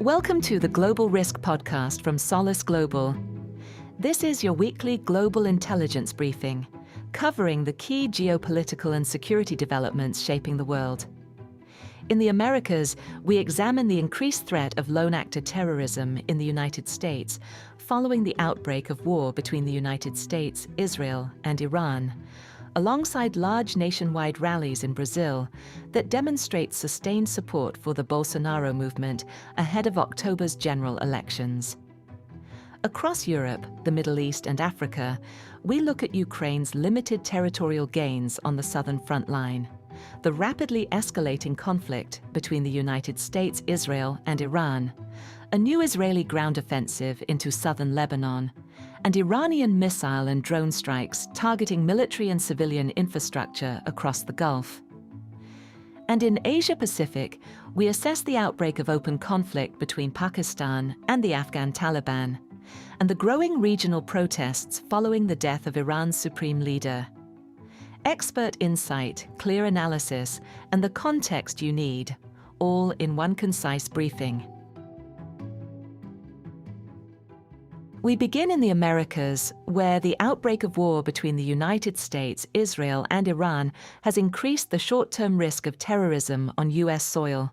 Welcome to the Global Risk Podcast from Solace Global. This is your weekly global intelligence briefing, covering the key geopolitical and security developments shaping the world. In the Americas, we examine the increased threat of lone actor terrorism in the United States following the outbreak of war between the United States, Israel, and Iran, alongside large nationwide rallies in Brazil that demonstrate sustained support for the Bolsonaro movement ahead of October's general elections. Across Europe, the Middle East, and Africa, we look at Ukraine's limited territorial gains on the southern front line, the rapidly escalating conflict between the United States, Israel, and Iran, a new Israeli ground offensive into southern Lebanon, and Iranian missile and drone strikes targeting military and civilian infrastructure across the Gulf. And in Asia-Pacific, we assess the outbreak of open conflict between Pakistan and the Afghan Taliban, and the growing regional protests following the death of Iran's supreme leader. Expert insight, clear analysis, and the context you need, all in one concise briefing. We begin in the Americas, where the outbreak of war between the United States, Israel, and Iran has increased the short-term risk of terrorism on U.S. soil.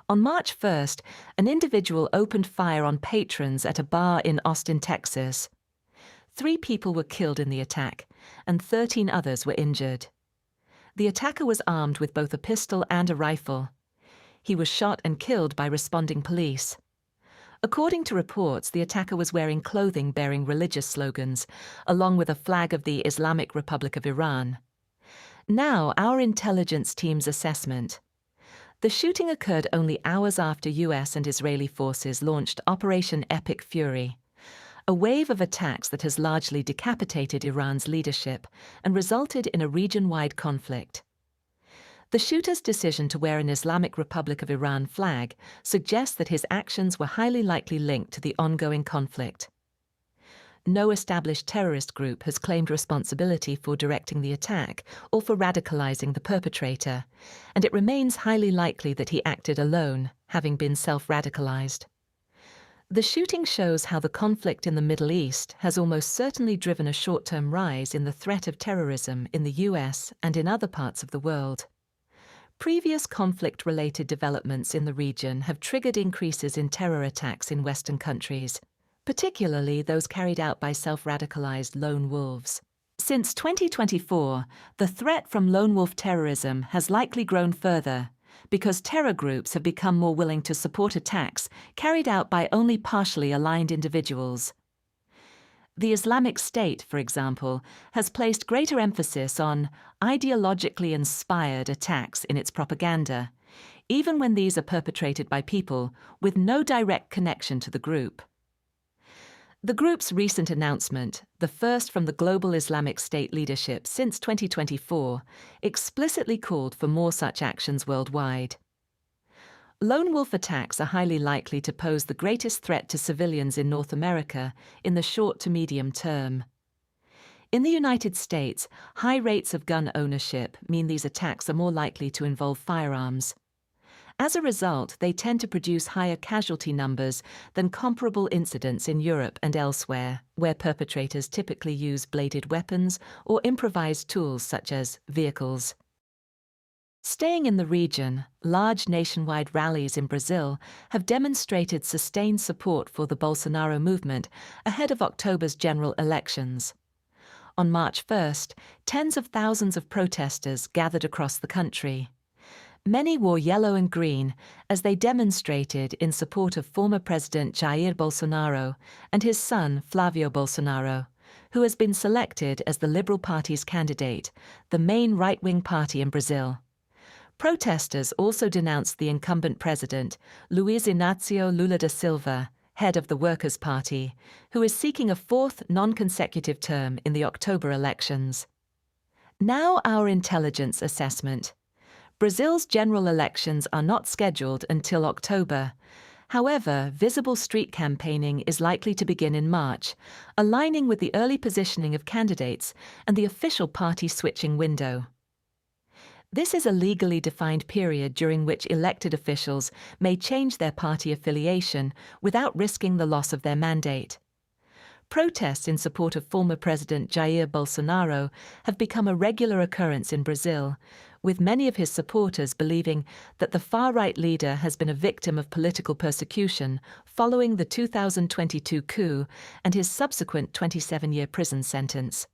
On March 1st, an individual opened fire on patrons at a bar in Austin, Texas. 3 people were killed in the attack, and 13 others were injured. The attacker was armed with both a pistol and a rifle. He was shot and killed by responding police. According to reports, the attacker was wearing clothing bearing religious slogans, along with a flag of the Islamic Republic of Iran. Now, our intelligence team's assessment. The shooting occurred only hours after U.S. and Israeli forces launched Operation Epic Fury, a wave of attacks that has largely decapitated Iran's leadership and resulted in a region-wide conflict. The shooter's decision to wear an Islamic Republic of Iran flag suggests that his actions were highly likely linked to the ongoing conflict. No established terrorist group has claimed responsibility for directing the attack or for radicalizing the perpetrator, and it remains highly likely that he acted alone, having been self-radicalized. The shooting shows how the conflict in the Middle East has almost certainly driven a short-term rise in the threat of terrorism in the US and in other parts of the world. Previous conflict-related developments in the region have triggered increases in terror attacks in Western countries, particularly those carried out by self-radicalized lone wolves. Since 2024, the threat from lone wolf terrorism has likely grown further because terror groups have become more willing to support attacks carried out by only partially aligned individuals. The Islamic State, for example, has placed greater emphasis on ideologically inspired attacks in its propaganda, even when these are perpetrated by people with no direct connection to the group. The group's recent announcement, the first from the global Islamic State leadership since 2024, explicitly called for more such actions worldwide. Lone wolf attacks are highly likely to pose the greatest threat to civilians in North America in the short to medium term. In the United States, high rates of gun ownership mean these attacks are more likely to involve firearms. As a result, they tend to produce higher casualty numbers than comparable incidents in Europe and elsewhere, where perpetrators typically use bladed weapons or improvised tools such as vehicles. Staying in the region, large nationwide rallies in Brazil have demonstrated sustained support for the Bolsonaro movement ahead of October's general elections. On March 1st, tens of thousands of protesters gathered across the country. Many wore yellow and green as they demonstrated in support of former President Jair Bolsonaro and his son Flavio Bolsonaro, who has been selected as the Liberal Party's candidate, the main right-wing party in Brazil. Protesters also denounced the incumbent president, Luiz Inácio Lula da Silva, head of the Workers' Party, who is seeking a 4th non-consecutive term in the October elections. Now our intelligence assessment. Brazil's general elections are not scheduled until October. However, visible street campaigning is likely to begin in March, aligning with the early positioning of candidates and the official party switching window. This is a legally defined period during which elected officials may change their party affiliation without risking the loss of their mandate. Protests in support of former President Jair Bolsonaro have become a regular occurrence in Brazil, with many of his supporters believing that the far-right leader has been a victim of political persecution following the 2022 coup and his subsequent 27-year prison sentence.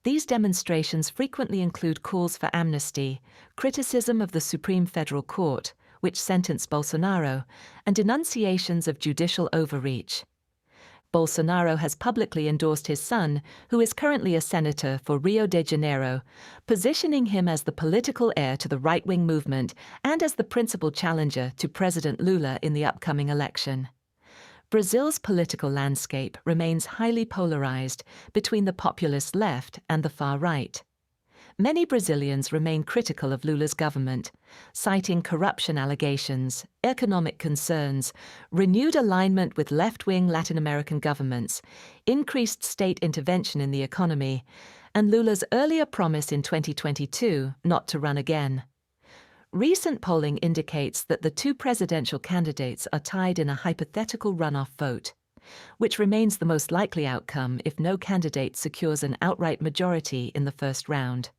These demonstrations frequently include calls for amnesty, criticism of the Supreme Federal Court, which sentenced Bolsonaro, and denunciations of judicial overreach. Bolsonaro has publicly endorsed his son, who is currently a senator for Rio de Janeiro, positioning him as the political heir to the right-wing movement and as the principal challenger to President Lula in the upcoming election. Brazil's political landscape remains highly polarized between the populist left and the far right. Many Brazilians remain critical of Lula's government, citing corruption allegations, economic concerns, renewed alignment with left-wing Latin American governments, increased state intervention in the economy, and Lula's earlier promise in 2022 not to run again. Recent polling indicates that the two presidential candidates are tied in a hypothetical runoff vote, which remains the most likely outcome if no candidate secures an outright majority in the first round.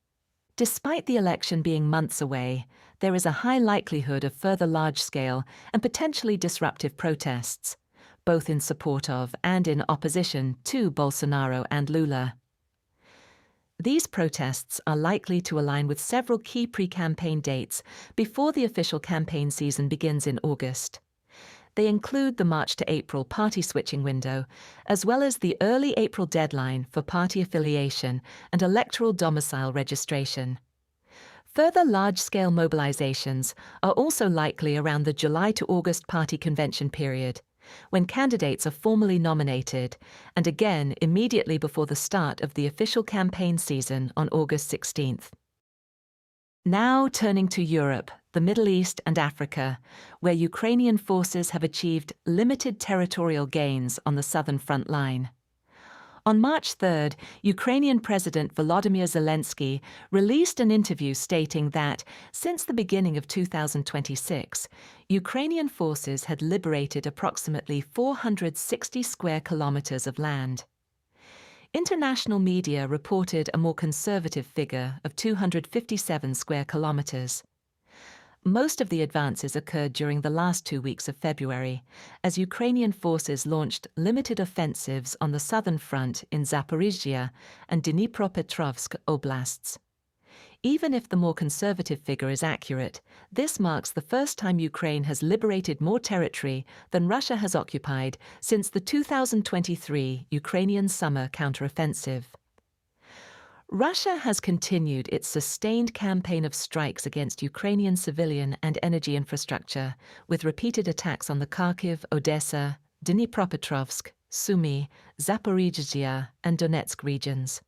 Despite the election being months away, there is a high likelihood of further large-scale and potentially disruptive protests, both in support of and in opposition to Bolsonaro and Lula. These protests are likely to align with several key pre-campaign dates before the official campaign season begins in August. They include the March to April party switching window, as well as the early April deadline for party affiliation and electoral domicile registration. Further large-scale mobilizations are also likely around the July to August party convention period, when candidates are formally nominated, and again immediately before the start of the official campaign season on August 16th. Now turning to Europe, the Middle East and Africa, where Ukrainian forces have achieved limited territorial gains on the southern front line. On March 3rd, Ukrainian President Volodymyr Zelensky released an interview stating that, since the beginning of 2026, Ukrainian forces had liberated approximately 460 square kilometers of land. International media reported a more conservative figure of 257 square kilometers. Most of the advances occurred during the last 2 weeks of February, as Ukrainian forces launched limited offensives on the southern front in Zaporizhzhia and Dnipropetrovsk oblasts. Even if the more conservative figure is accurate, this marks the first time Ukraine has liberated more territory than Russia has occupied since the 2023 Ukrainian summer counteroffensive. Russia has continued its sustained campaign of strikes against Ukrainian civilian and energy infrastructure, with repeated attacks on the Kharkiv, Odessa, Dnipropetrovsk, Sumy, Zaporizhzhia, and Donetsk regions.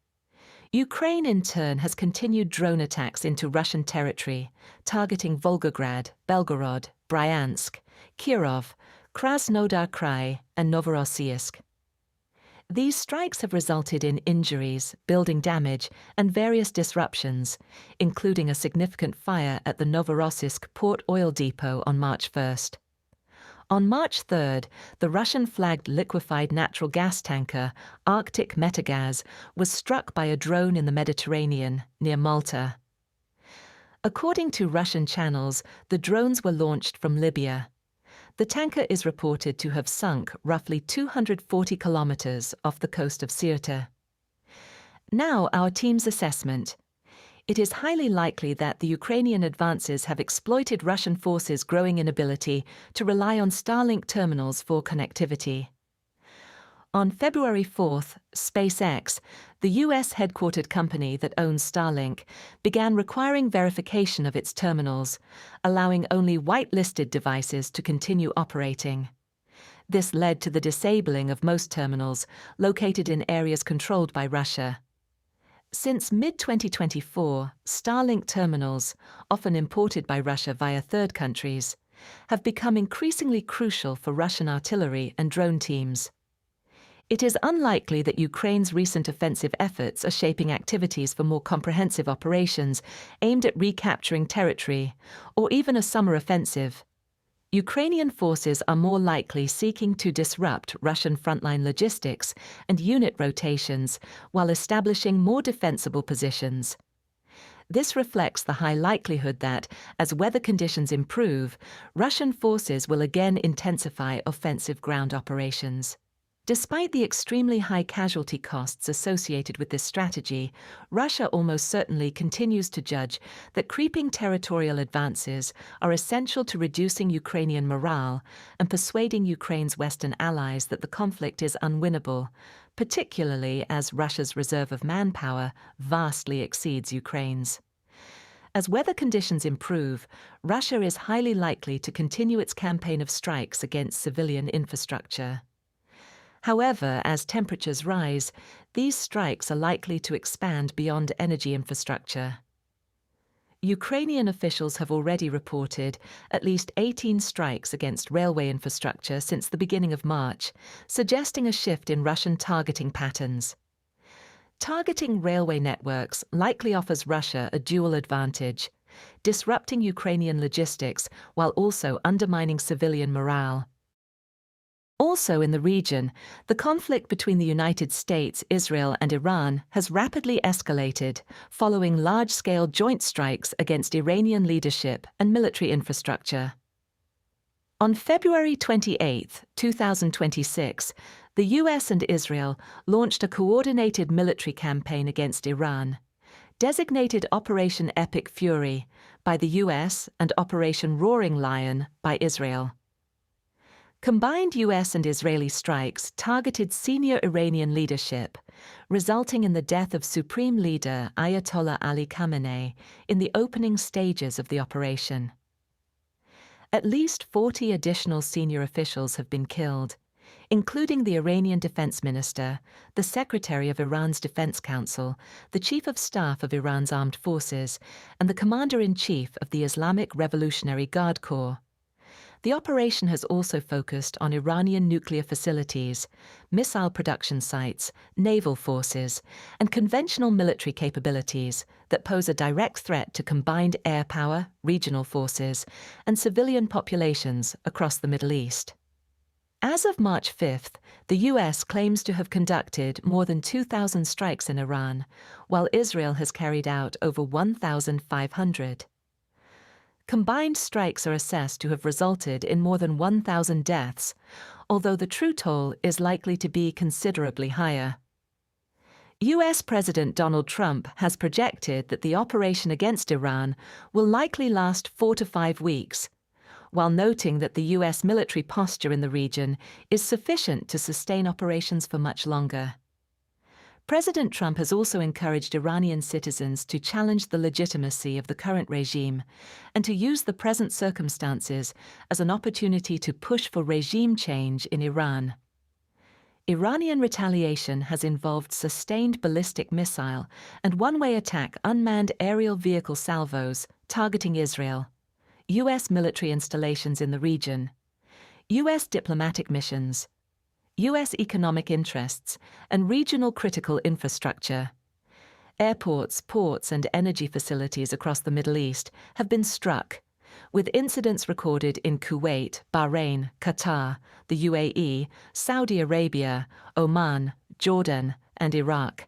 Ukraine, in turn, has continued drone attacks into Russian territory, targeting Volgograd, Belgorod, Bryansk, Kirov, Krasnodar Krai, and Novorossiysk. These strikes have resulted in injuries, building damage, and various disruptions, including a significant fire at the Novorossiysk port oil depot on March 1st. On March 3rd, the Russian-flagged liquefied natural gas tanker Arctic Metagas was struck by a drone in the Mediterranean, near Malta. According to Russian channels, the drones were launched from Libya. The tanker is reported to have sunk roughly 240 kilometers off the coast of Sirte. Now, our team's assessment. It is highly likely that the Ukrainian advances have exploited Russian forces' growing inability to rely on Starlink terminals for connectivity. On February 4th, SpaceX, the US-headquartered company that owns Starlink, began requiring verification of its terminals, allowing only whitelisted devices to continue operating. This led to the disabling of most terminals located in areas controlled by Russia. Since mid-2024, Starlink terminals, often imported by Russia via third countries, have become increasingly crucial for Russian artillery and drone teams. It is unlikely that Ukraine's recent offensive efforts are shaping activities for more comprehensive operations aimed at recapturing territory, or even a summer offensive. Ukrainian forces are more likely seeking to disrupt Russian frontline logistics and unit rotations while establishing more defensible positions. This reflects the high likelihood that, as weather conditions improve, Russian forces will again intensify offensive ground operations. Despite the extremely high casualty costs associated with this strategy, Russia almost certainly continues to judge that creeping territorial advances are essential to reducing Ukrainian morale and persuading Ukraine's Western allies that the conflict is unwinnable, particularly as Russia's reserve of manpower vastly exceeds Ukraine's. As weather conditions improve, Russia is highly likely to continue its campaign of strikes against civilian infrastructure. However, as temperatures rise, these strikes are likely to expand beyond energy infrastructure. Ukrainian officials have already reported at least 18 strikes against railway infrastructure since the beginning of March, suggesting a shift in Russian targeting patterns. Targeting railway networks likely offers Russia a dual advantage, disrupting Ukrainian logistics while also undermining civilian morale. Also in the region, the conflict between the United States, Israel, and Iran has rapidly escalated following large-scale joint strikes against Iranian leadership and military infrastructure. On February 28, 2026, the US and Israel launched a coordinated military campaign against Iran, designated Operation Epic Fury by the US and Operation Roaring Lion by Israel. Combined US and Israeli strikes targeted senior Iranian leadership, resulting in the death of Supreme Leader Ayatollah Ali Khamenei in the opening stages of the operation. At least 40 additional senior officials have been killed, including the Iranian Defense Minister, the Secretary of Iran's Defense Council, the Chief of Staff of Iran's Armed Forces, and the Commander-in-Chief of the Islamic Revolutionary Guard Corps. The operation has also focused on Iranian nuclear facilities, missile production sites, naval forces, and conventional military capabilities that pose a direct threat to combined air power, regional forces, and civilian populations across the Middle East. As of March 5th, the US claims to have conducted more than 2,000 strikes in Iran, while Israel has carried out over 1,500. Combined strikes are assessed to have resulted in more than 1,000 deaths, although the true toll is likely to be considerably higher. US President Donald Trump has projected that the operation against Iran will likely last 4 to 5 weeks, while noting that the US military posture in the region is sufficient to sustain operations for much longer. President Trump has also encouraged Iranian citizens to challenge the legitimacy of the current regime and to use the present circumstances as an opportunity to push for regime change in Iran. Iranian retaliation has involved sustained ballistic missile and one-way attack unmanned aerial vehicle salvos targeting Israel, US military installations in the region, US diplomatic missions, US economic interests, and regional critical infrastructure. Airports, ports, and energy facilities across the Middle East have been struck, with incidents recorded in Kuwait, Bahrain, Qatar, the UAE, Saudi Arabia, Oman, Jordan, and Iraq,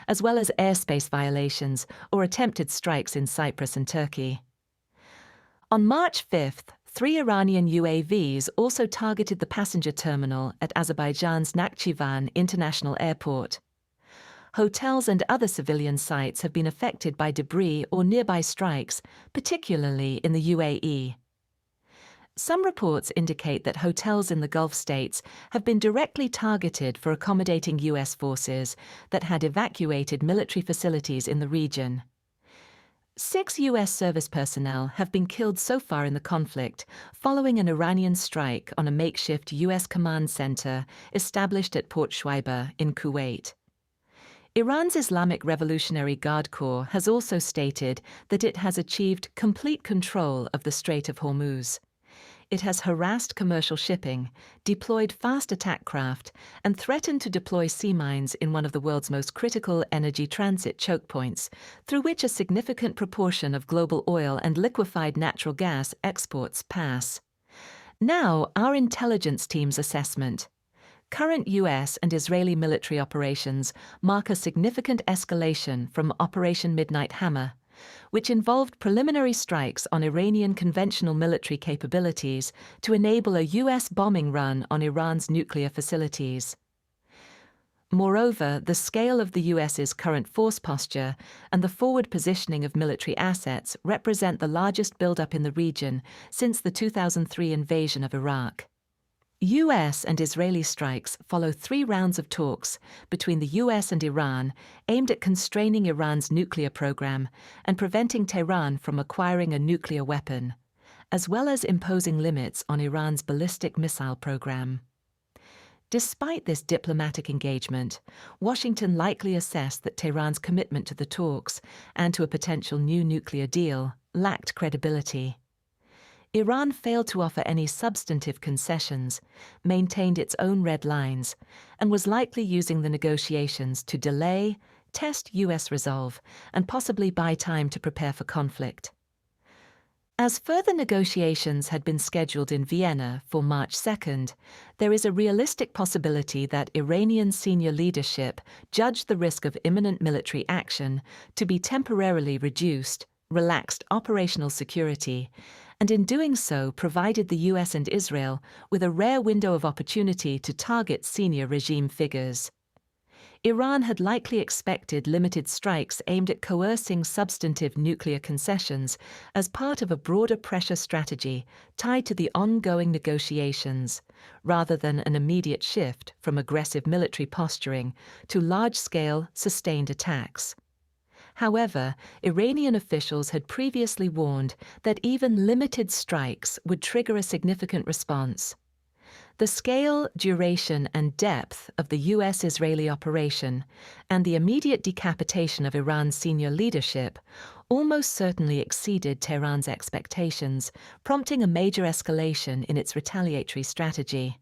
as well as airspace violations or attempted strikes in Cyprus and Turkey. On March 5th, 3 Iranian UAVs also targeted the passenger terminal at Azerbaijan's Nakhchivan International Airport. Hotels and other civilian sites have been affected by debris or nearby strikes, particularly in the UAE. Some reports indicate that hotels in the Gulf states have been directly targeted for accommodating US forces that had evacuated military facilities in the region. 6 US service personnel have been killed so far in the conflict following an Iranian strike on a makeshift US command center established at Port Shuaiba in Kuwait. Iran's Islamic Revolutionary Guard Corps has also stated that it has achieved complete control of the Strait of Hormuz. It has harassed commercial shipping, deployed fast attack craft, and threatened to deploy sea mines in one of the world's most critical energy transit choke points, through which a significant proportion of global oil and liquefied natural gas exports pass. Now, our intelligence team's assessment. Current US and Israeli military operations mark a significant escalation from Operation Midnight Hammer, which involved preliminary strikes on Iranian conventional military capabilities to enable a US bombing run on Iran's nuclear facilities. Moreover, the scale of the US's current force posture and the forward positioning of military assets represent the largest buildup in the region since the 2003 invasion of Iraq. US and Israeli strikes follow 3 rounds of talks between the US and Iran aimed at constraining Iran's nuclear program and preventing Tehran from acquiring a nuclear weapon, as well as imposing limits on Iran's ballistic missile program. Despite this diplomatic engagement, Washington likely assessed that Tehran's commitment to the talks and to a potential new nuclear deal lacked credibility. Iran failed to offer any substantive concessions, maintained its own red lines, and was likely using the negotiations to delay, test US resolve, and possibly buy time to prepare for conflict. As further negotiations had been scheduled in Vienna for March 2nd, there is a realistic possibility that Iranian senior leadership judged the risk of imminent military action to be temporarily reduced, relaxed operational security, and in doing so provided the US and Israel with a rare window of opportunity to target senior regime figures. Iran had likely expected limited strikes aimed at coercing substantive nuclear concessions as part of a broader pressure strategy tied to the ongoing negotiations, rather than an immediate shift from aggressive military posturing to large-scale, sustained attacks. However, Iranian officials had previously warned that even limited strikes would trigger a significant response. The scale, duration, and depth of the US-Israeli operation and the immediate decapitation of Iran's senior leadership almost certainly exceeded Tehran's expectations, prompting a major escalation in its retaliatory strategy.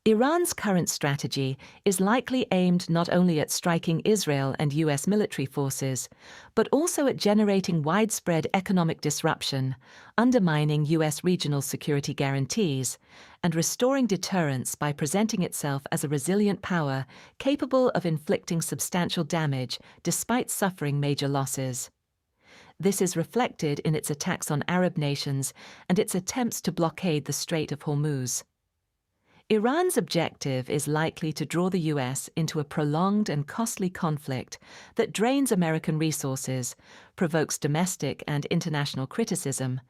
Iran's current strategy is likely aimed not only at striking Israel and US military forces, but also at generating widespread economic disruption, undermining US regional security guarantees, and restoring deterrence by presenting itself as a resilient power capable of inflicting substantial damage despite suffering major losses. This is reflected in its attacks on Arab nations and its attempts to blockade the Strait of Hormuz. Iran's objective is likely to draw the US into a prolonged and costly conflict that drains American resources, provokes domestic and international criticism,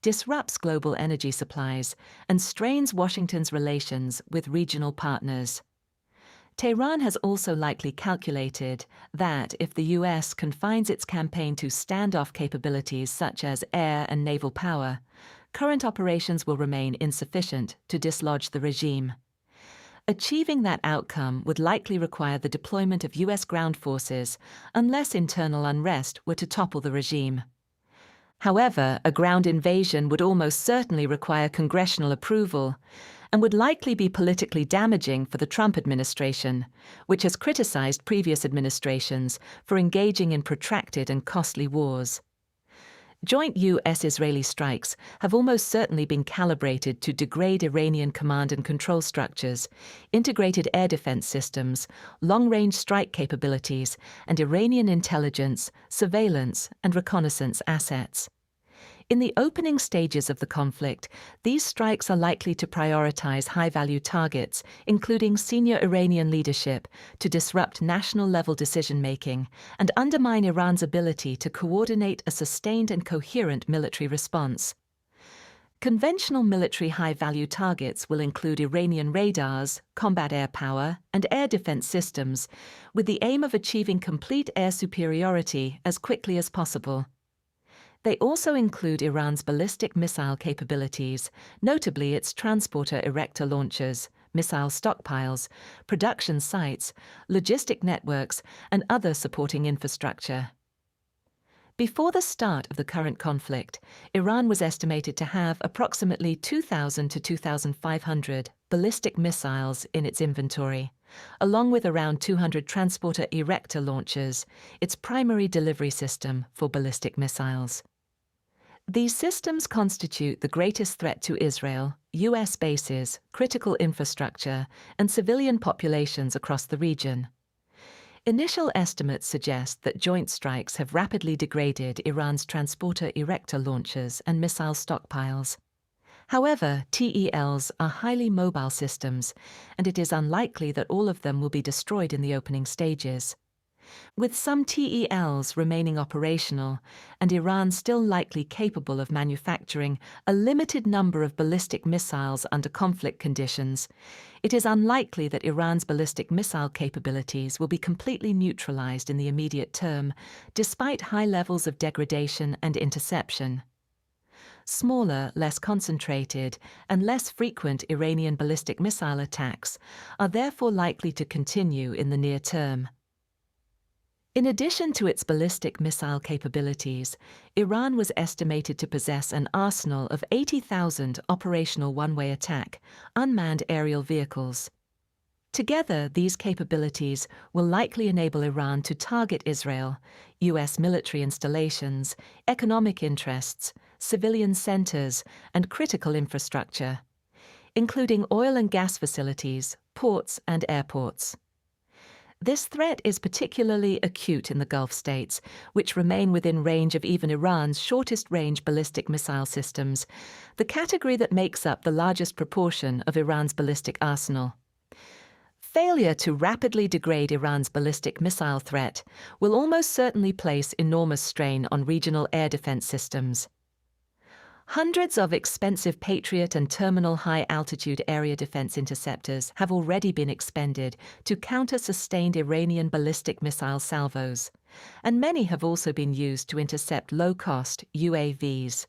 disrupts global energy supplies, and strains Washington's relations with regional partners. Tehran has also likely calculated that if the US confines its campaign to standoff capabilities such as air and naval power, current operations will remain insufficient to dislodge the regime. Achieving that outcome would likely require the deployment of US ground forces unless internal unrest were to topple the regime. However, a ground invasion would almost certainly require congressional approval and would likely be politically damaging for the Trump administration, which has criticized previous administrations for engaging in protracted and costly wars. Joint US-Israeli strikes have almost certainly been calibrated to degrade Iranian command and control structures, integrated air defense systems, long-range strike capabilities, and Iranian intelligence, surveillance, and reconnaissance assets. In the opening stages of the conflict, these strikes are likely to prioritize high-value targets, including senior Iranian leadership, to disrupt national-level decision-making and undermine Iran's ability to coordinate a sustained and coherent military response. Conventional military high-value targets will include Iranian radars, combat air power, and air defense systems, with the aim of achieving complete air superiority as quickly as possible. They also include Iran's ballistic missile capabilities, notably its transporter erector launchers, missile stockpiles, production sites, logistic networks, and other supporting infrastructure. Before the start of the current conflict, Iran was estimated to have approximately 2,000 to 2,500 ballistic missiles in its inventory, along with around 200 transporter erector launchers, its primary delivery system for ballistic missiles. These systems constitute the greatest threat to Israel, U.S. bases, critical infrastructure, and civilian populations across the region. Initial estimates suggest that joint strikes have rapidly degraded Iran's transporter erector launchers and missile stockpiles. However, TELs are highly mobile systems, and it is unlikely that all of them will be destroyed in the opening stages. With some TELs remaining operational and Iran still likely capable of manufacturing a limited number of ballistic missiles under conflict conditions, it is unlikely that Iran's ballistic missile capabilities will be completely neutralized in the immediate term, despite high levels of degradation and interception. Smaller, less concentrated, and less frequent Iranian ballistic missile attacks are therefore likely to continue in the near term. In addition to its ballistic missile capabilities, Iran was estimated to possess an arsenal of 80,000 operational one-way attack, unmanned aerial vehicles. Together, these capabilities will likely enable Iran to target Israel, U.S. military installations, economic interests, civilian centers, and critical infrastructure, including oil and gas facilities, ports, and airports. This threat is particularly acute in the Gulf states, which remain within range of even Iran's shortest-range ballistic missile systems, the category that makes up the largest proportion of Iran's ballistic arsenal. Failure to rapidly degrade Iran's ballistic missile threat will almost certainly place enormous strain on regional air defense systems. Hundreds of expensive Patriot and terminal high-altitude area defense interceptors have already been expended to counter sustained Iranian ballistic missile salvos, and many have also been used to intercept low-cost UAVs.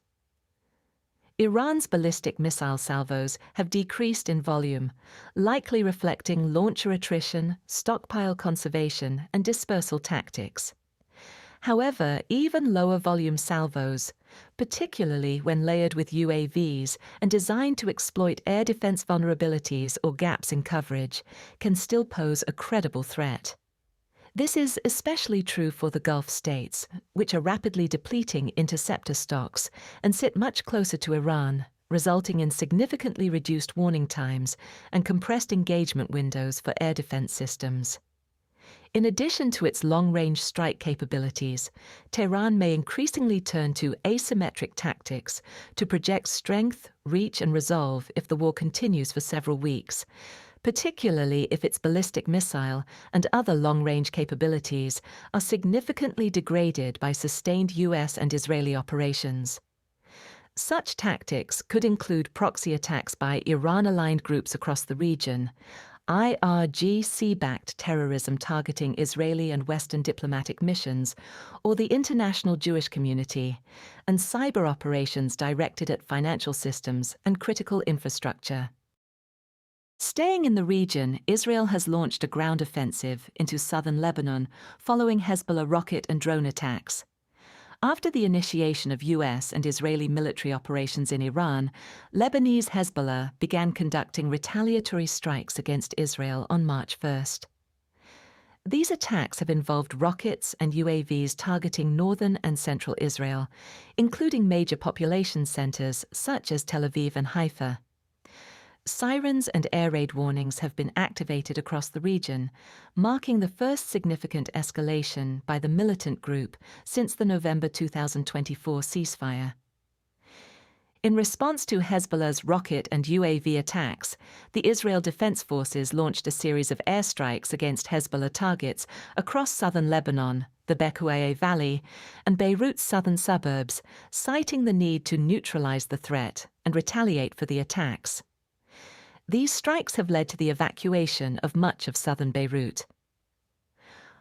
Iran's ballistic missile salvos have decreased in volume, likely reflecting launcher attrition, stockpile conservation, and dispersal tactics. However, even lower volume salvos, particularly when layered with UAVs and designed to exploit air defense vulnerabilities or gaps in coverage, can still pose a credible threat. This is especially true for the Gulf states, which are rapidly depleting interceptor stocks and sit much closer to Iran, resulting in significantly reduced warning times and compressed engagement windows for air defense systems. In addition to its long-range strike capabilities, Tehran may increasingly turn to asymmetric tactics to project strength, reach, and resolve if the war continues for several weeks, particularly if its ballistic missile and other long-range capabilities are significantly degraded by sustained U.S. and Israeli operations. Such tactics could include proxy attacks by Iran-aligned groups across the region, IRGC-backed terrorism targeting Israeli and Western diplomatic missions, or the international Jewish community, and cyber operations directed at financial systems and critical infrastructure. Staying in the region, Israel has launched a ground offensive into southern Lebanon following Hezbollah rocket and drone attacks. After the initiation of U.S. and Israeli military operations in Iran, Lebanese Hezbollah began conducting retaliatory strikes against Israel on March 1st. These attacks have involved rockets and UAVs targeting northern and central Israel, including major population centers such as Tel Aviv and Haifa. Sirens and air raid warnings have been activated across the region, marking the first significant escalation by the militant group since the November 2024 ceasefire. In response to Hezbollah's rocket and UAV attacks, the Israel Defense Forces launched a series of airstrikes against Hezbollah targets across southern Lebanon, the Bekaa Valley, and Beirut's southern suburbs, citing the need to neutralize the threat and retaliate for the attacks. These strikes have led to the evacuation of much of southern Beirut.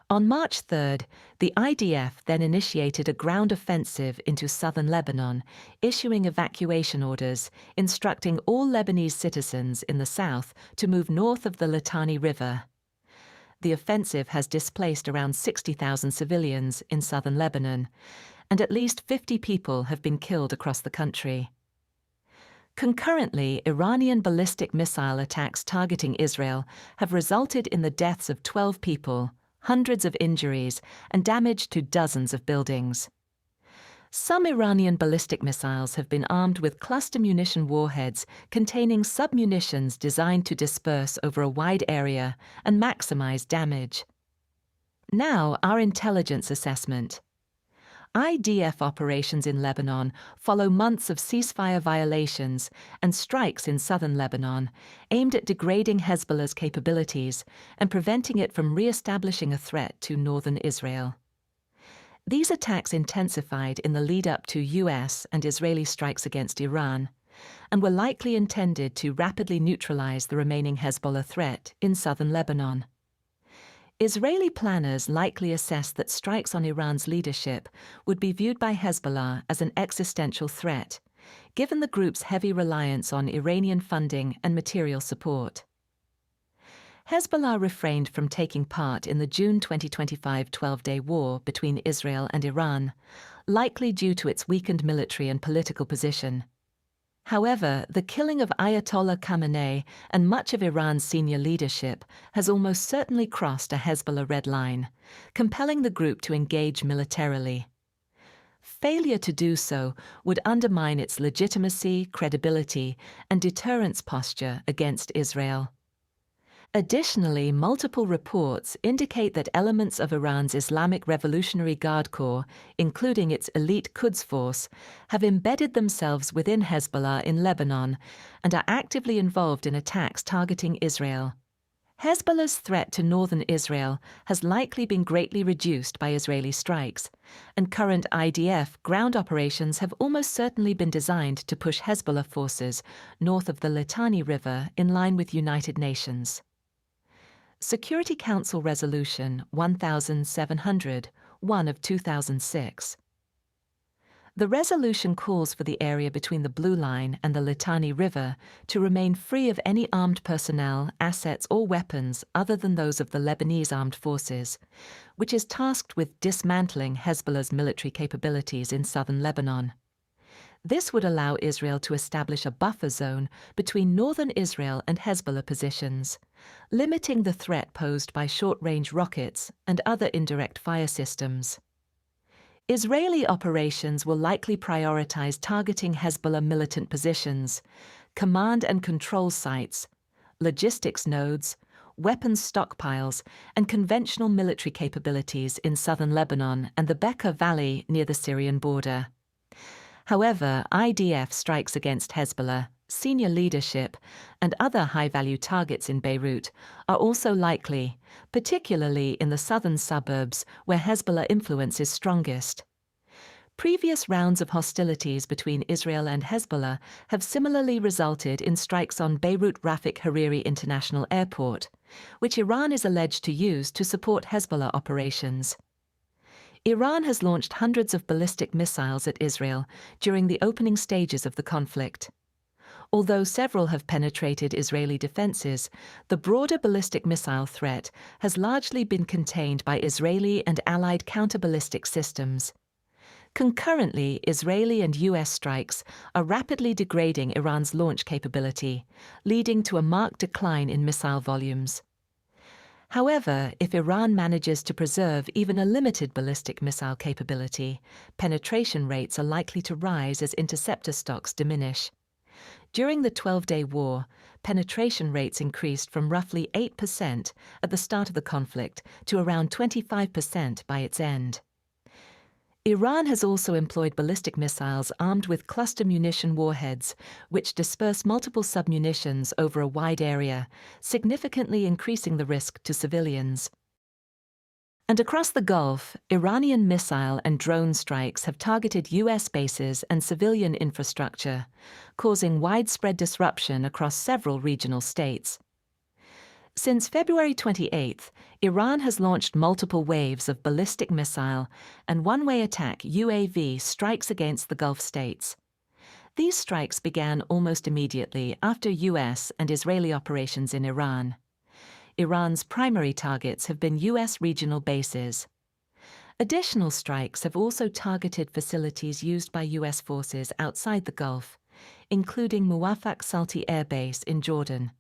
On March 3rd, the IDF then initiated a ground offensive into southern Lebanon, issuing evacuation orders, instructing all Lebanese citizens in the south to move north of the Litani River. The offensive has displaced around 60,000 civilians in southern Lebanon, and at least 50 people have been killed across the country. Concurrently, Iranian ballistic missile attacks targeting Israel have resulted in the deaths of 12 people, hundreds of injuries, and damage to dozens of buildings. Some Iranian ballistic missiles have been armed with cluster munition warheads containing submunitions designed to disperse over a wide area and maximize damage. Now, our intelligence assessment. IDF operations in Lebanon follow months of ceasefire violations and strikes in southern Lebanon aimed at degrading Hezbollah's capabilities and preventing it from re-establishing a threat to northern Israel. These attacks intensified in the lead-up to US and Israeli strikes against Iran, and were likely intended to rapidly neutralize the remaining Hezbollah threat in southern Lebanon. Israeli planners likely assessed that strikes on Iran's leadership would be viewed by Hezbollah as an existential threat, given the group's heavy reliance on Iranian funding and material support. Hezbollah refrained from taking part in the June 2025 12-day war between Israel and Iran, likely due to its weakened military and political position. However, the killing of Ayatollah Khamenei and much of Iran's senior leadership has almost certainly crossed a Hezbollah red line, compelling the group to engage militarily. Failure to do so would undermine its legitimacy, credibility, and deterrence posture against Israel. Additionally, multiple reports indicate that elements of Iran's Islamic Revolutionary Guard Corps, including its elite Quds force, have embedded themselves within Hezbollah in Lebanon and are actively involved in attacks targeting Israel. Hezbollah's threat to northern Israel has likely been greatly reduced by Israeli strikes, and current IDF ground operations have almost certainly been designed to push Hezbollah forces north of the Litani River in line with United Nations. Security Council Resolution 1700-1 of 2006. The resolution calls for the area between the Blue Line and the Litani River to remain free of any armed personnel, assets, or weapons other than those of the Lebanese Armed Forces, which is tasked with dismantling Hezbollah's military capabilities in southern Lebanon. This would allow Israel to establish a buffer zone between northern Israel and Hezbollah positions, limiting the threat posed by short-range rockets and other indirect fire systems. Israeli operations will likely prioritize targeting Hezbollah militant positions, command and control sites, logistics nodes, weapons stockpiles, and conventional military capabilities in southern Lebanon and the Bekaa Valley near the Syrian border. However, IDF strikes against Hezbollah, senior leadership, and other high-value targets in Beirut are also likely, particularly in the southern suburbs where Hezbollah influence is strongest. Previous rounds of hostilities between Israel and Hezbollah have similarly resulted in strikes on Beirut Rafik Hariri International Airport, which Iran is alleged to use to support Hezbollah operations. Iran has launched hundreds of ballistic missiles at Israel during the opening stages of the conflict. Although several have penetrated Israeli defenses, the broader ballistic missile threat has largely been contained by Israeli and allied counter-ballistic systems. Concurrently, Israeli and US strikes are rapidly degrading Iran's launch capability, leading to a marked decline in missile volumes. However, if Iran manages to preserve even a limited ballistic missile capability, penetration rates are likely to rise as interceptor stocks diminish. During the 12-day war, penetration rates increased from roughly 8% at the start of the conflict to around 25% by its end. Iran has also employed ballistic missiles armed with cluster munition warheads, which disperse multiple submunitions over a wide area, significantly increasing the risk to civilians. And across the Gulf, Iranian missile and drone strikes have targeted US bases and civilian infrastructure, causing widespread disruption across several regional states. Since February 28th, Iran has launched multiple waves of ballistic missile and one-way attack UAV strikes against the Gulf states. These strikes began almost immediately after US and Israeli operations in Iran. Iran's primary targets have been US regional bases. Additional strikes have also targeted facilities used by U.S. forces outside the Gulf, including Muwafaq Salti Air Base in Jordan.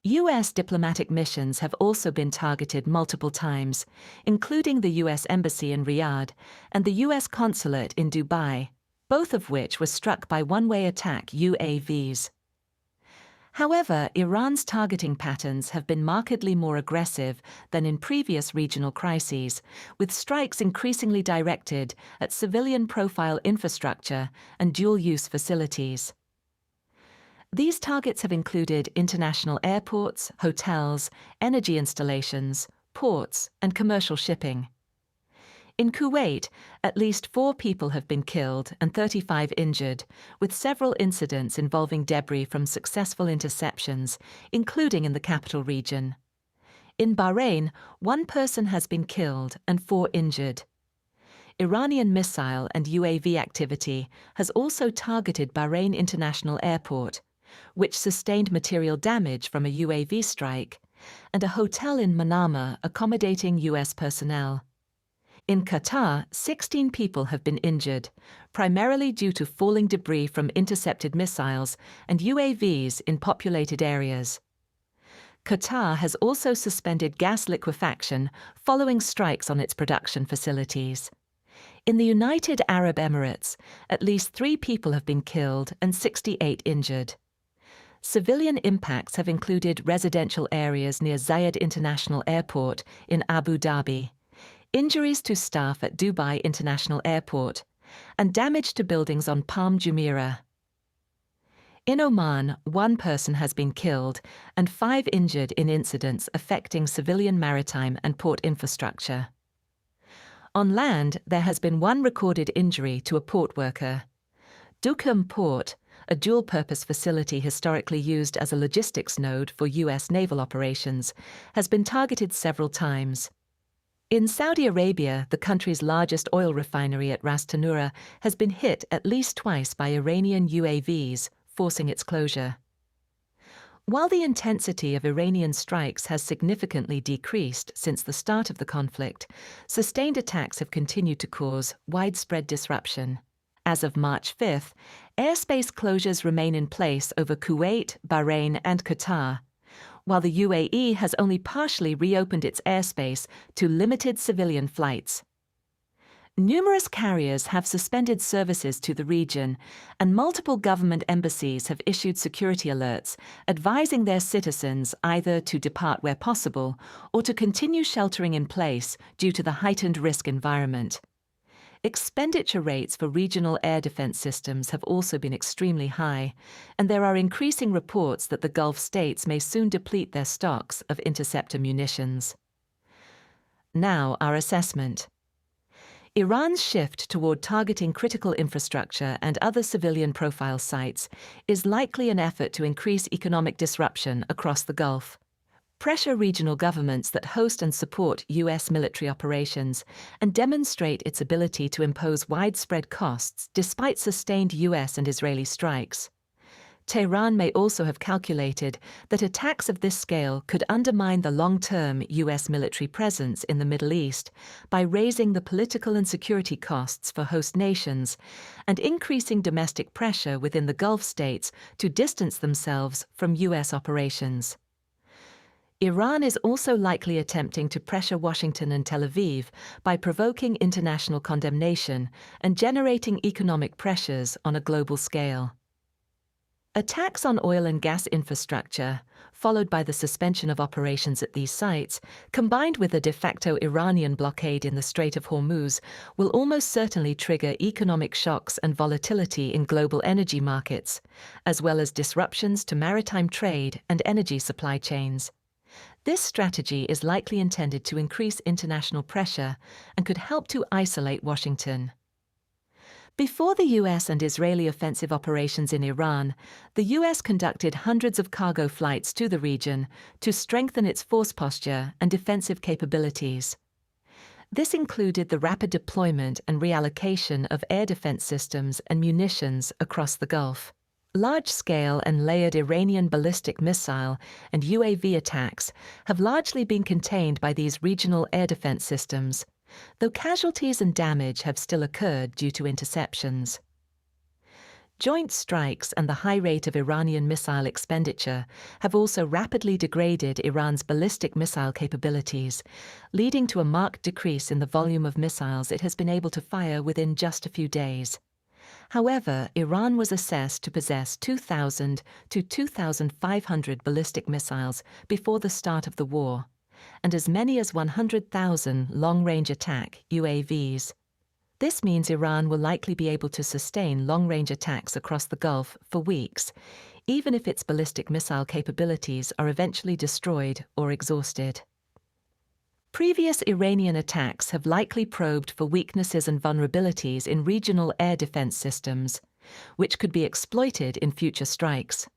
U.S. diplomatic missions have also been targeted multiple times, including the U.S. Embassy in Riyadh and the U.S. Consulate in Dubai, both of which were struck by one-way attack UAVs. However, Iran's targeting patterns have been markedly more aggressive than in previous regional crises, with strikes increasingly directed at civilian-profile infrastructure and dual-use facilities. These targets have included international airports, hotels, energy installations, ports, and commercial shipping. In Kuwait, at least 4 people have been killed and 35 injured, with several incidents involving debris from successful interceptions, including in the capital region. In Bahrain, 1 person has been killed and 4 injured. Iranian missile and UAV activity has also targeted Bahrain International Airport, which sustained material damage from a UAV strike, and a hotel in Manama accommodating U.S. personnel. In Qatar, 16 people have been injured, primarily due to falling debris from intercepted missiles and UAVs in populated areas. Qatar has also suspended gas liquefaction following strikes on its production facilities. In the United Arab Emirates, at least 3 people have been killed and 68 injured. Civilian impacts have included residential areas near Zayed International Airport in Abu Dhabi, injuries to staff at Dubai International Airport, and damage to buildings on Palm Jumeirah. In Oman, 1 person has been killed and 5 injured in incidents affecting civilian maritime and port infrastructure. On land, there has been 1 recorded injury to a port worker. Duqm Port, a dual-purpose facility historically used as a logistics node for U.S. naval operations, has been targeted several times. In Saudi Arabia, the country's largest oil refinery at Ras Tanura has been hit at least twice by Iranian UAVs, forcing its closure. While the intensity of Iranian strikes has significantly decreased since the start of the conflict, sustained attacks have continued to cause widespread disruption. As of March 5th, airspace closures remain in place over Kuwait, Bahrain, and Qatar, while the UAE has only partially reopened its airspace to limited civilian flights. Numerous carriers have suspended services to the region, and multiple government embassies have issued security alerts advising their citizens either to depart where possible or to continue sheltering in place due to the heightened risk environment. Expenditure rates for regional air defense systems have also been extremely high, and there are increasing reports that the Gulf states may soon deplete their stocks of interceptor munitions. Now, our assessment. Iran's shift toward targeting critical infrastructure and other civilian profile sites is likely an effort to increase economic disruption across the Gulf, pressure regional governments that host and support U.S. military operations, and demonstrate its ability to impose widespread costs despite sustained U.S. and Israeli strikes. Tehran may also have calculated that attacks of this scale could undermine the long-term U.S. military presence in the Middle East by raising the political and security costs for host nations and increasing domestic pressure within the Gulf states to distance themselves from U.S. operations. Iran is also likely attempting to pressure Washington and Tel Aviv by provoking international condemnation and generating economic pressures on a global scale. Attacks on oil and gas infrastructure, followed by the suspension of operations at these sites, combined with a de facto Iranian blockade in the Strait of Hormuz, will almost certainly trigger economic shocks and volatility in global energy markets, as well as disruptions to maritime trade and energy supply chains. This strategy is likely intended to increase international pressure and could help to isolate Washington. Before the U.S. and Israeli offensive operations in Iran, the U.S. conducted hundreds of cargo flights to the region to strengthen its force posture and defensive capabilities. This included the rapid deployment and reallocation of air defense systems and munitions across the Gulf. Large-scale and layered Iranian ballistic missile and UAV attacks have largely been contained by these regional air defense systems, though casualties and damage have still occurred due to interceptions. Joint strikes and the high rate of Iranian missile expenditure have also rapidly degraded Iran's ballistic missile capabilities, leading to a marked decrease in the volume of missiles it has been able to fire within just a few days. However, Iran was assessed to possess 2,000 to 2,500 ballistic missiles before the start of the war, and as many as 100,000 long-range attack UAVs. This means Iran will likely be able to sustain long-range attacks across the Gulf for weeks, even if its ballistic missile capabilities are eventually destroyed or exhausted. Previous Iranian attacks have likely probed for weaknesses and vulnerabilities in regional air defense systems, which could be exploited in future strikes.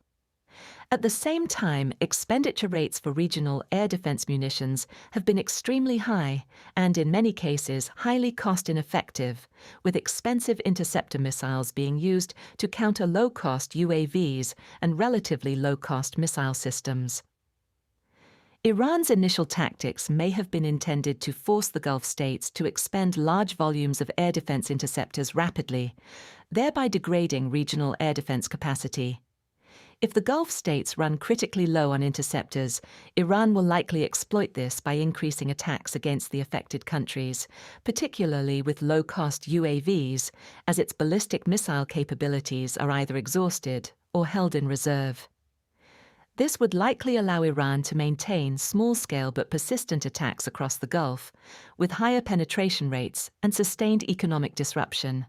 At the same time, expenditure rates for regional air defense munitions have been extremely high and, in many cases, highly cost-ineffective, with expensive interceptor missiles being used to counter low-cost UAVs and relatively low-cost missile systems. Iran's initial tactics may have been intended to force the Gulf states to expend large volumes of air defense interceptors rapidly, thereby degrading regional air defense capacity. If the Gulf states run critically low on interceptors, Iran will likely exploit this by increasing attacks against the affected countries, particularly with low-cost UAVs, as its ballistic missile capabilities are either exhausted or held in reserve. This would likely allow Iran to maintain small-scale but persistent attacks across the Gulf, with higher penetration rates and sustained economic disruption.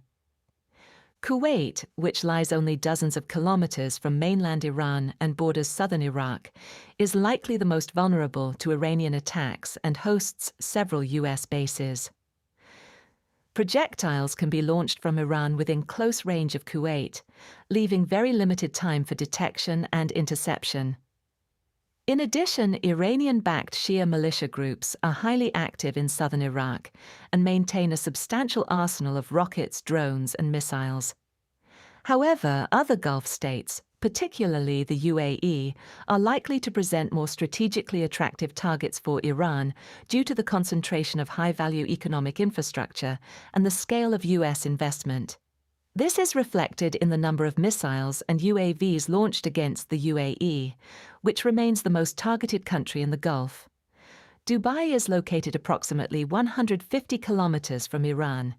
Kuwait, which lies only dozens of kilometers from mainland Iran and borders southern Iraq, is likely the most vulnerable to Iranian attacks and hosts several U.S. bases. Projectiles can be launched from Iran within close range of Kuwait, leaving very limited time for detection and interception. In addition, Iranian-backed Shia militia groups are highly active in southern Iraq and maintain a substantial arsenal of rockets, drones, and missiles. However, other Gulf states, particularly the UAE, are likely to present more strategically attractive targets for Iran due to the concentration of high-value economic infrastructure and the scale of U.S. investment. This is reflected in the number of missiles and UAVs launched against the UAE, which remains the most targeted country in the Gulf. Dubai is located approximately 150 kilometers from Iran,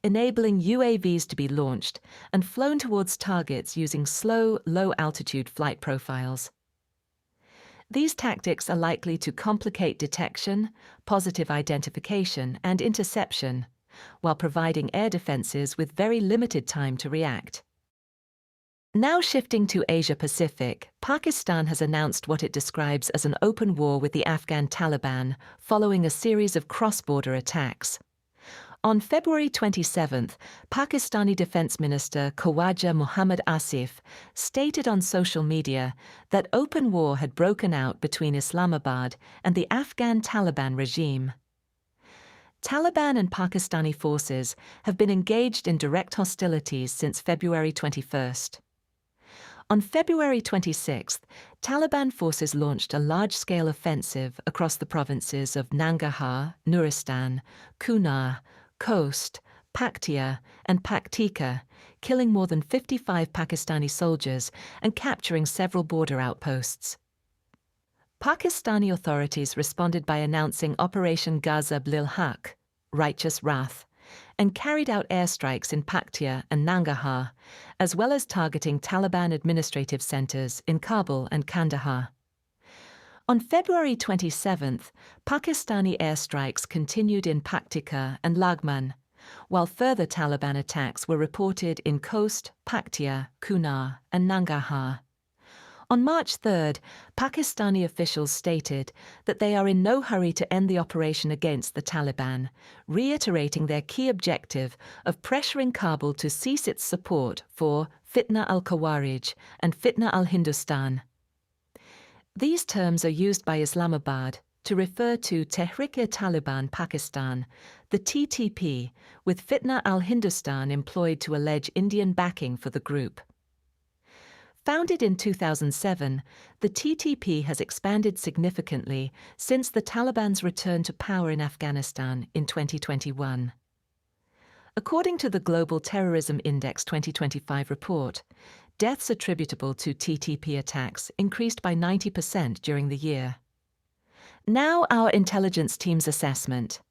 enabling UAVs to be launched and flown towards targets using slow, low-altitude flight profiles. These tactics are likely to complicate detection, positive identification, and interception, while providing air defenses with very limited time to react. Now shifting to Asia-Pacific, Pakistan has announced what it describes as an open war with the Afghan Taliban following a series of cross-border attacks. On February 27th, Pakistani Defense Minister Khawaja Muhammad Asif stated on social media that open war had broken out between Islamabad and the Afghan Taliban regime. Taliban and Pakistani forces have been engaged in direct hostilities since February 21st. On February 26th, Taliban forces launched a large-scale offensive across the provinces of Nangarhar, Nuristan, Kunar, Khost, Paktia, and Paktika, killing more than 55 Pakistani soldiers and capturing several border outposts. Pakistani authorities responded by announcing Operation Ghazab lil Haq, Righteous Wrath, and carried out airstrikes in Paktia and Nangarhar, as well as targeting Taliban administrative centers in Kabul and Kandahar. On February 27th, Pakistani airstrikes continued in Paktika and Laghman, while further Taliban attacks were reported in Khost, Paktia, Kunar, and Nangarhar. On March 3rd, Pakistani officials stated that they are in no hurry to end the operation against the Taliban, reiterating their key objective of pressuring Kabul to cease its support for Fitna al-Khawarij and Fitna al-Hindustan. These terms are used by Islamabad to refer to Tehrik-e-Taliban Pakistan, the TTP, with Fitna al-Hindustan employed to allege Indian backing for the group. Founded in 2007, the TTP has expanded significantly since the Taliban's return to power in Afghanistan in 2021. According to the Global Terrorism Index 2025 report, deaths attributable to TTP attacks increased by 90% during the year. Now our intelligence team's assessment.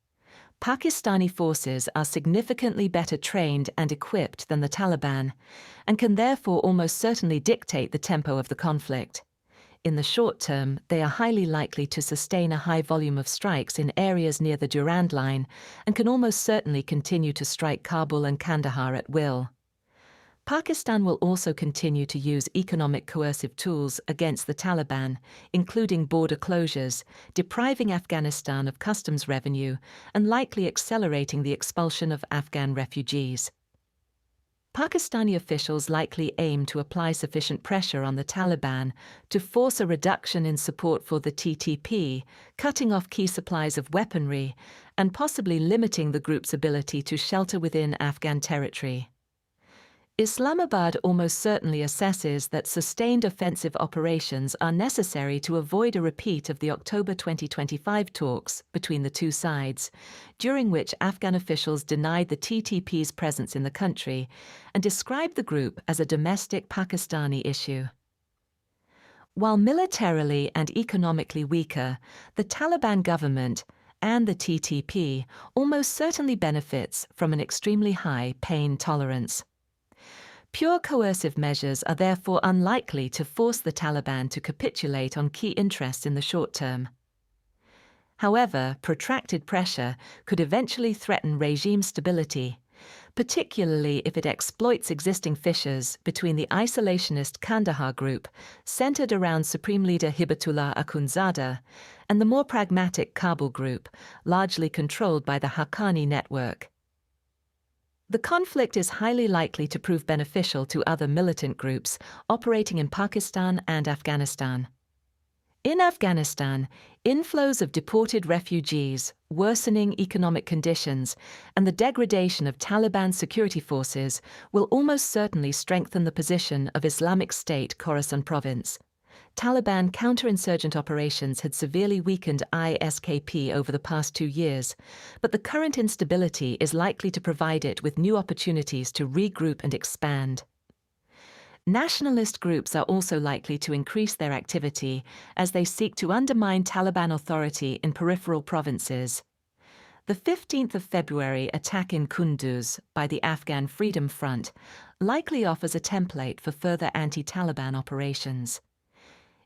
Pakistani forces are significantly better trained and equipped than the Taliban, and can therefore almost certainly dictate the tempo of the conflict. In the short term, they are highly likely to sustain a high volume of strikes in areas near the Durand Line and can almost certainly continue to strike Kabul and Kandahar at will. Pakistan will also continue to use economic coercive tools against the Taliban, including border closures, depriving Afghanistan of customs revenue, and likely accelerating the expulsion of Afghan refugees. Pakistani officials likely aim to apply sufficient pressure on the Taliban to force a reduction in support for the TTP, cutting off key supplies of weaponry, and possibly limiting the group's ability to shelter within Afghan territory. Islamabad almost certainly assesses that sustained offensive operations are necessary to avoid a repeat of the October 2025 talks between the two sides, during which Afghan officials denied the TTP's presence in the country and described the group as a domestic Pakistani issue. While militarily and economically weaker, the Taliban government and the TTP almost certainly benefits from an extremely high pain tolerance. Pure coercive measures are therefore unlikely to force the Taliban to capitulate on key interests in the short term. However, protracted pressure could eventually threaten regime stability, particularly if it exploits existing fissures between the isolationist Kandahar group, centered around Supreme Leader Hibatullah Akhundzada, and the more pragmatic Kabul group, largely controlled by the Haqqani network. The conflict is highly likely to prove beneficial to other militant groups operating in Pakistan and Afghanistan. In Afghanistan, inflows of deported refugees, worsening economic conditions, and the degradation of Taliban security forces will almost certainly strengthen the position of Islamic State Khorasan province. Taliban counterinsurgent operations had severely weakened ISKP over the past 2 years, but the current instability is likely to provide it with new opportunities to regroup and expand. Nationalist groups are also likely to increase their activity as they seek to undermine Taliban authority in peripheral provinces. The 15th of February attack in Kunduz by the Afghan Freedom Front likely offers a template for further anti-Taliban operations.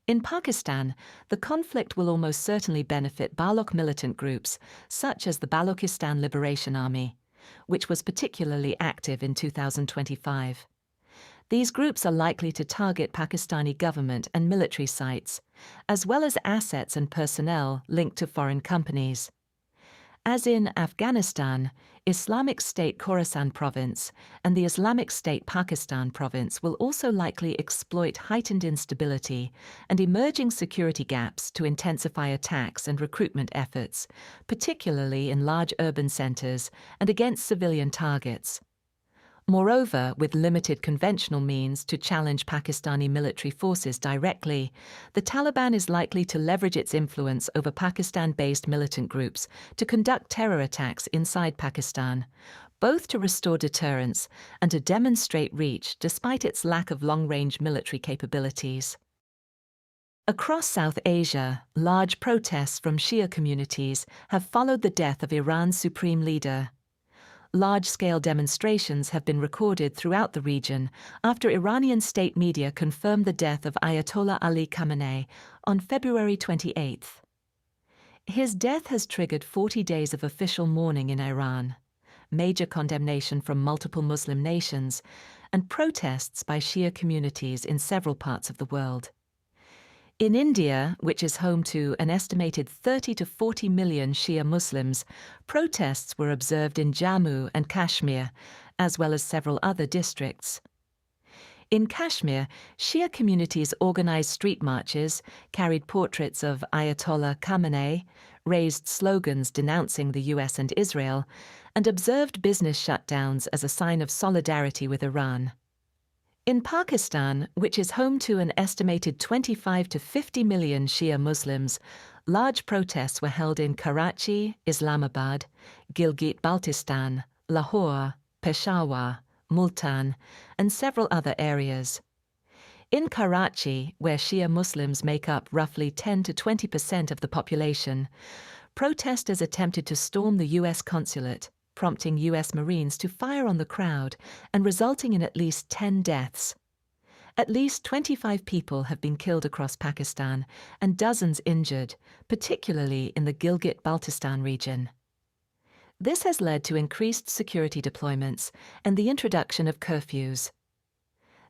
In Pakistan, the conflict will almost certainly benefit Baloch militant groups, such as the Balochistan Liberation Army, which was particularly active in 2025. These groups are likely to target Pakistani government and military sites, as well as assets and personnel linked to foreign companies. As in Afghanistan, Islamic State Khorasan province and the Islamic State Pakistan province will also likely exploit heightened instability and emerging security gaps to intensify attacks and recruitment efforts, particularly in large urban centers and against civilian targets. Moreover, with limited conventional means to challenge Pakistani military forces directly, the Taliban is likely to leverage its influence over Pakistan-based militant groups to conduct terror attacks inside Pakistan, both to restore deterrence and to demonstrate reach despite its lack of long-range military capabilities. Across South Asia, large protests from Shia communities have followed the death of Iran's supreme leader. Large-scale demonstrations have been recorded throughout the region after Iranian state media confirmed the death of Ayatollah Ali Khamenei on February 28. His death has triggered 40 days of official mourning in Iran, major condemnation from multiple Muslim nations, and protests by Shia communities in several parts of the world. In India, which is home to an estimated 30 to 40 million Shia Muslims, protests were observed in Jammu and Kashmir, as well as several other districts. In Kashmir, Shia communities organized street marches, carried portraits of Ayatollah Khamenei, raised slogans denouncing the US and Israel, and observed business shutdowns as a sign of solidarity with Iran. In Pakistan, which is home to an estimated 25 to 50 million Shia Muslims, large protests were held in Karachi, Islamabad, Gilgit-Baltistan, Lahore, Peshawar, Multan, and several other areas. In Karachi, where Shia Muslims make up roughly 10 to 20% of the population, protesters attempted to storm the U.S. consulate, prompting U.S. Marines to fire on the crowd and resulting in at least 10 deaths. At least 25 people have been killed across Pakistan and dozens injured, particularly in the Gilgit-Baltistan region. This has led to increased security deployments and the introduction of curfews.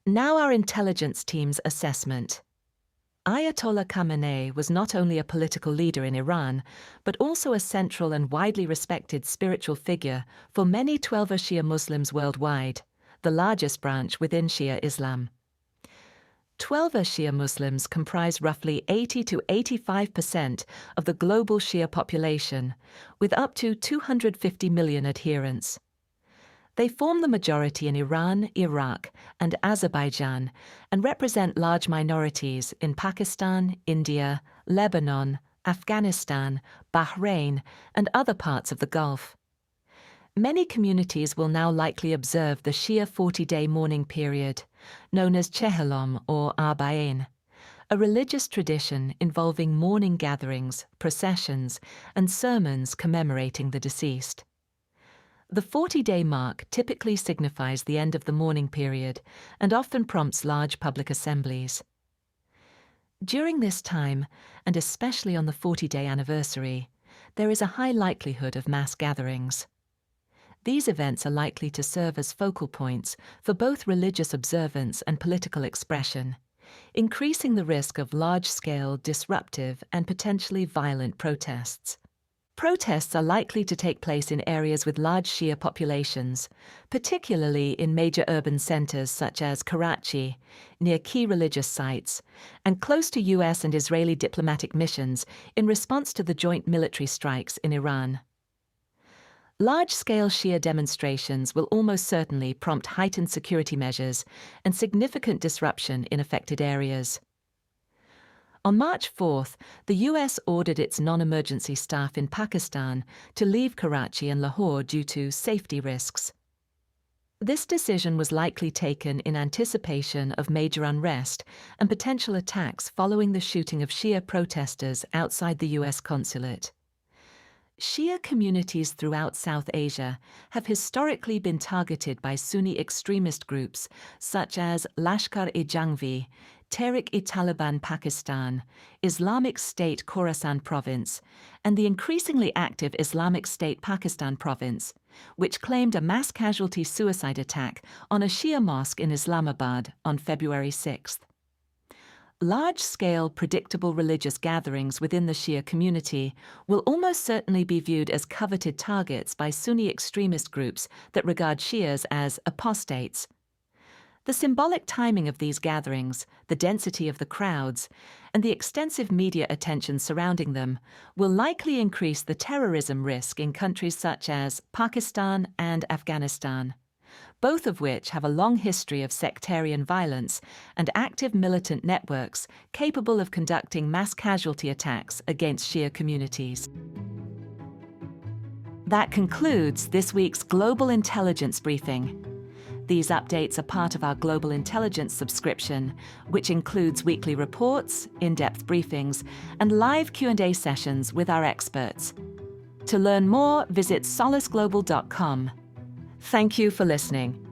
Now our intelligence team's assessment. Ayatollah Khamenei was not only a political leader in Iran, but also a central and widely respected spiritual figure for many Twelver Shia Muslims worldwide, the largest branch within Shia Islam. Twelver Shia Muslims comprise roughly 80 to 85% of the global Shia population, with up to 250 million adherents. They form the majority in Iran, Iraq, and Azerbaijan, and represent large minorities in Pakistan, India, Lebanon, Afghanistan, Bahrain, and other parts of the Gulf. Many communities will now likely observe the Shia 40-day mourning period, known as Chehelom or Arba'in, a religious tradition involving mourning gatherings, processions, and sermons commemorating the deceased. The 40-day mark typically signifies the end of the mourning period and often prompts large public assemblies. During this time, and especially on the 40-day anniversary, there is a high likelihood of mass gatherings. These events are likely to serve as focal points for both religious observance and political expression, increasing the risk of large-scale, disruptive, and potentially violent protests. Protests are likely to take place in areas with large Shia populations, particularly in major urban centers such as Karachi, near key religious sites, and close to U.S. and Israeli diplomatic missions in response to the joint military strikes in Iran. Large-scale Shia demonstrations will almost certainly prompt heightened security measures and significant disruption in affected areas. On March 4th, the U.S. ordered its non-emergency staff in Pakistan to leave Karachi and Lahore due to safety risks. This decision was likely taken in anticipation of major unrest and potential attacks following the shooting of Shia protesters outside the U.S. consulate. Shia communities throughout South Asia have historically been targeted by Sunni extremist groups such as Lashkar-e-Jhangvi, Tehrik-e-Taliban Pakistan, Islamic State Khorasan Province, and the increasingly active Islamic State Pakistan Province, which claimed a mass casualty suicide attack on a Shia mosque in Islamabad on February 6th. Large-scale, predictable religious gatherings within the Shia community will almost certainly be viewed as coveted targets by Sunni extremist groups that regard Shias as apostates. The symbolic timing of these gatherings, the density of the crowds, and the extensive media attention surrounding them will likely increase the terrorism risk in countries such as Pakistan and Afghanistan, both of which have a long history of sectarian violence and active militant networks capable of conducting mass casualty attacks against Shia communities. That concludes this week's Global Intelligence Briefing. These updates are part of our Global Intelligence subscription, which includes weekly reports, in-depth briefings, and live Q&A sessions with our experts. To learn more, visit solaceglobal.com. Thank you for listening.